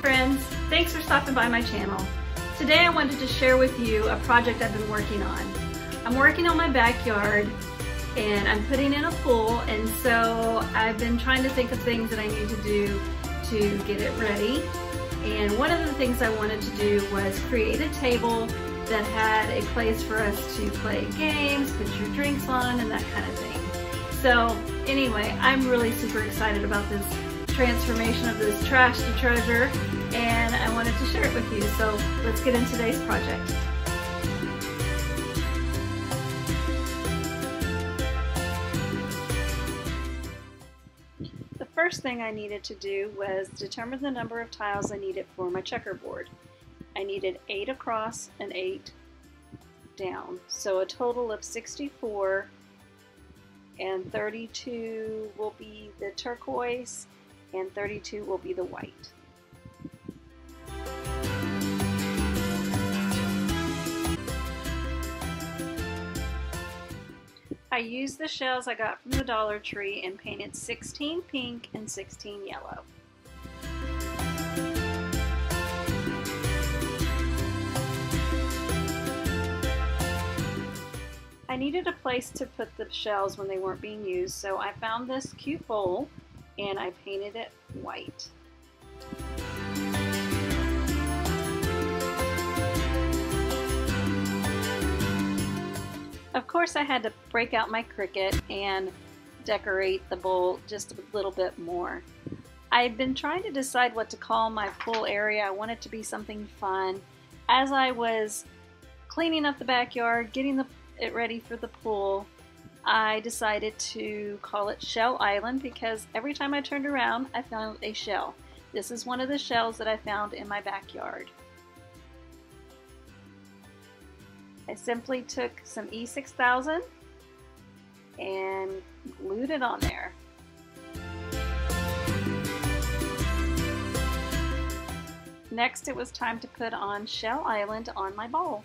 friends, thanks for stopping by my channel. Today I wanted to share with you a project I've been working on. I'm working on my backyard and I'm putting in a pool, and so I've been trying to think of things that I need to do to get it ready. And one of the things I wanted to do was create a table that had a place for us to play games, put your drinks on, and that kind of thing. So anyway, I'm really super excited about this transformation of this trash to treasure, and I wanted to share it with you. So let's get into today's project. The first thing I needed to do was determine the number of tiles I needed for my checkerboard. I needed 8 across and 8 down, so a total of 64, and 32 will be the turquoise and 32 will be the white. I used the shells I got from the Dollar Tree and painted 16 pink and 16 yellow. I needed a place to put the shells when they weren't being used, so I found this cute bowl and I painted it white. Of course, I had to break out my Cricut and decorate the bowl just a little bit more. I've been trying to decide what to call my pool area. I want it to be something fun. As I was cleaning up the backyard, getting it ready for the pool, I decided to call it Shell Island because every time I turned around, I found a shell. This is one of the shells that I found in my backyard. I simply took some E6000 and glued it on there. Next, it was time to put on Shell Island on my bowl.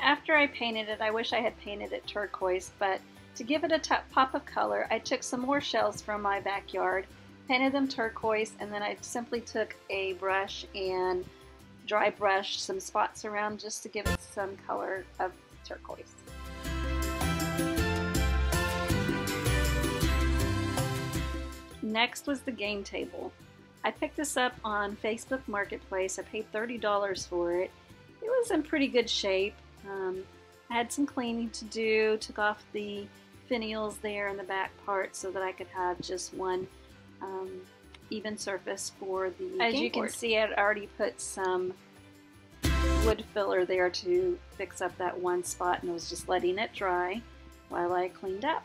After I painted it, I wish I had painted it turquoise, but to give it a pop of color, I took some more shells from my backyard, painted them turquoise, and then I simply took a brush and dry brushed some spots around just to give it some color of turquoise. Next was the game table. I picked this up on Facebook Marketplace. I paid $30 for it. It was in pretty good shape. I had some cleaning to do, took off the finials there in the back part so that I could have just one even surface for the game board. As you can see, I'd already put some wood filler there to fix up that one spot, and I was just letting it dry while I cleaned up.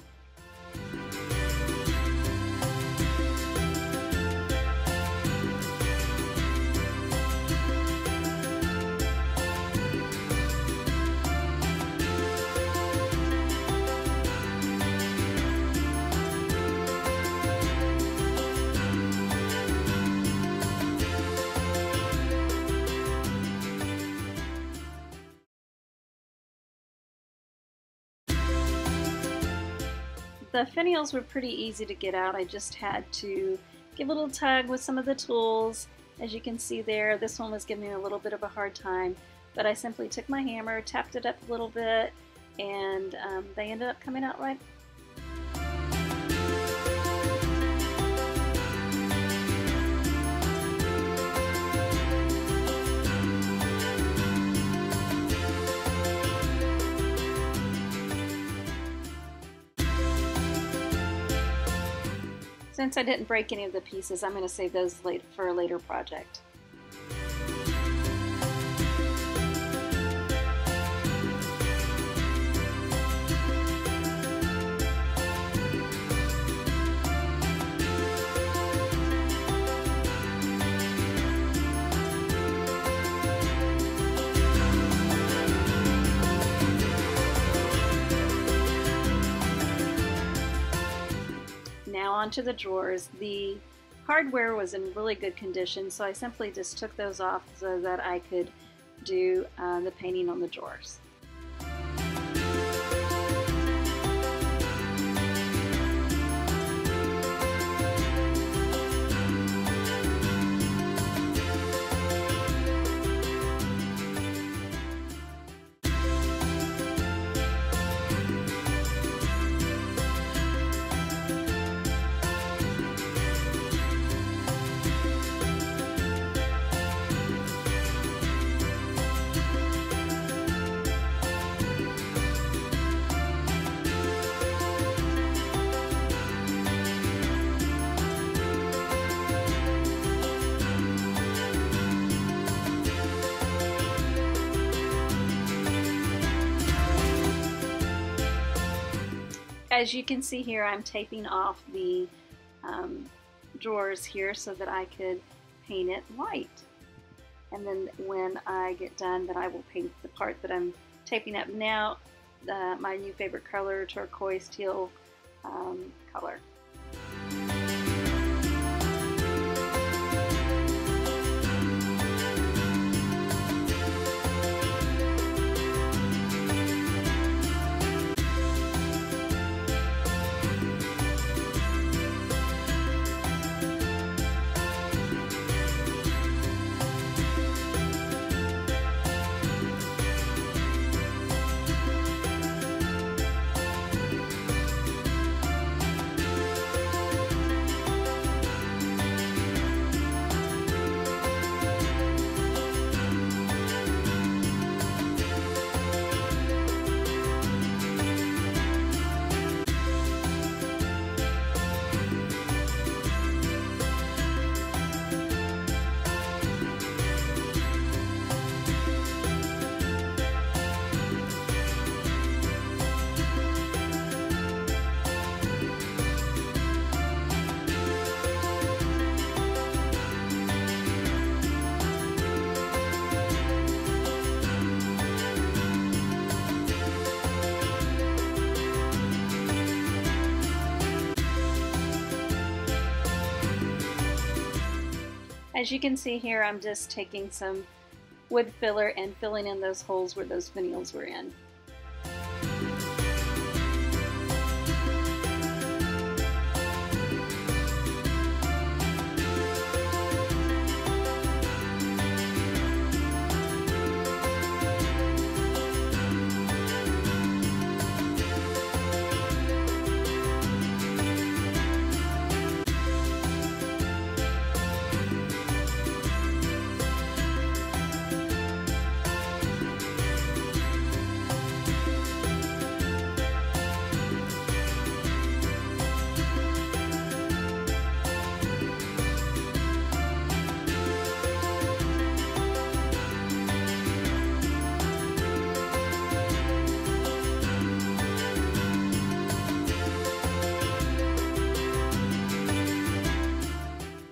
The finials were pretty easy to get out. I just had to give a little tug with some of the tools. As you can see there, this one was giving me a little bit of a hard time. but I simply took my hammer, tapped it up a little bit, and they ended up coming out right. Since I didn't break any of the pieces, I'm going to save those for a later project. Now onto the drawers. The hardware was in really good condition, so I simply just took those off so that I could do the painting on the drawers. As you can see here, I'm taping off the drawers here so that I could paint it white. And then when I get done, then I will paint the part that I'm taping up now, my new favorite color, turquoise teal color. As you can see here, I'm just taking some wood filler and filling in those holes where those finials were in.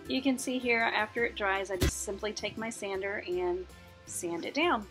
You can see here, after it dries, I just simply take my sander and sand it down.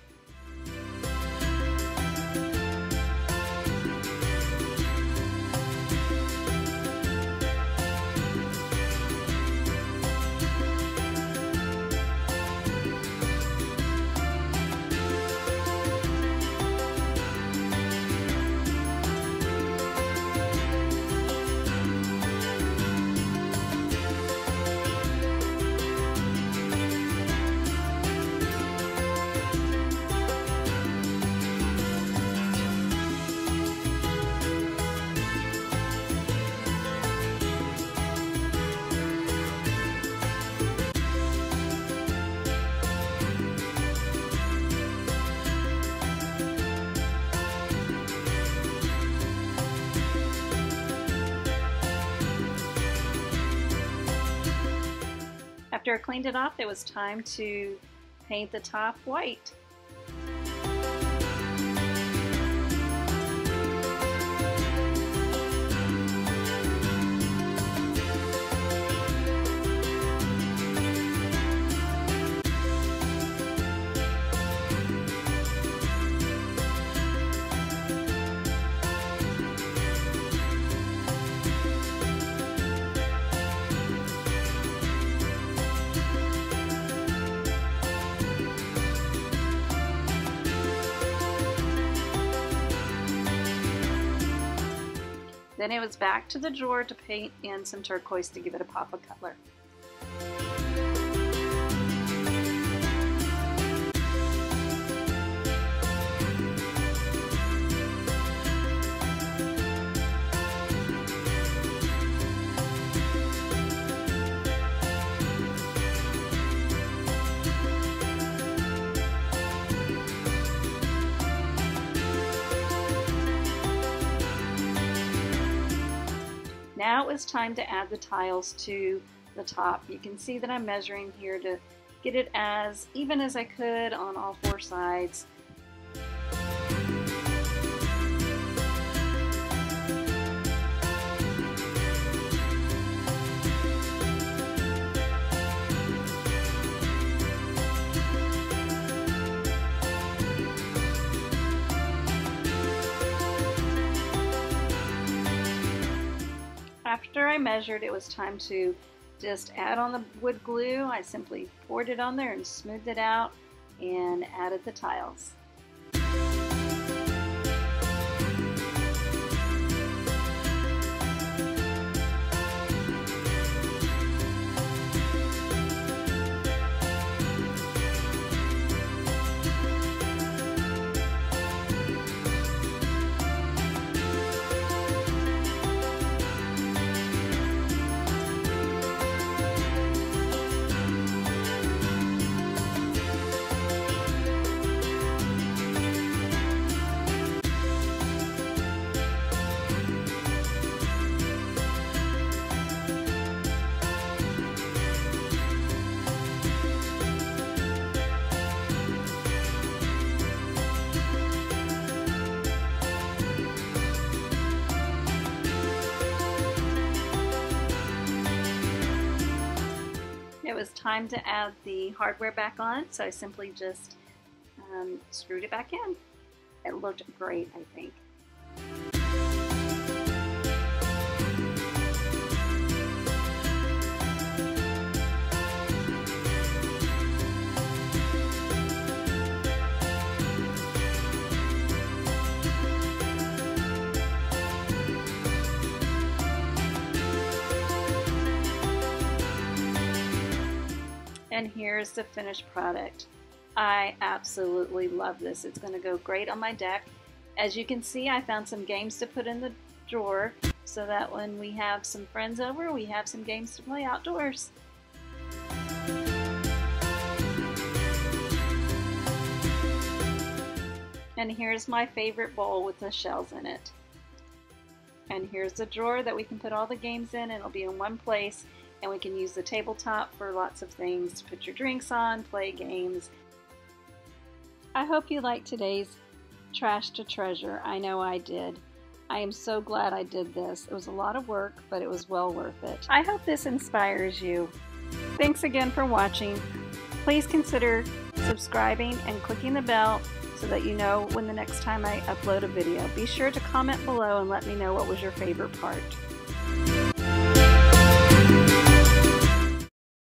After I cleaned it off, it was time to paint the top white. Then it was back to the drawer to paint in some turquoise to give it a pop of color. Now it was time to add the tiles to the top. You can see that I'm measuring here to get it as even as I could on all four sides. After I measured, it was time to just add on the wood glue. I simply poured it on there and smoothed it out and added the tiles. It was time to add the hardware back on, so I simply just screwed it back in. It looked great, I think. And here's the finished product. I absolutely love this. It's going to go great on my deck. As you can see, I found some games to put in the drawer so that when we have some friends over, we have some games to play outdoors. And here's my favorite bowl with the shells in it. And here's the drawer that we can put all the games in, and it'll be in one place. And we can use the tabletop for lots of things to put your drinks on, play games. I hope you liked today's Trash to Treasure. I know I did. I am so glad I did this. It was a lot of work, but it was well worth it. I hope this inspires you. Thanks again for watching. Please consider subscribing and clicking the bell so that you know when the next time I upload a video. Be sure to comment below and let me know what was your favorite part.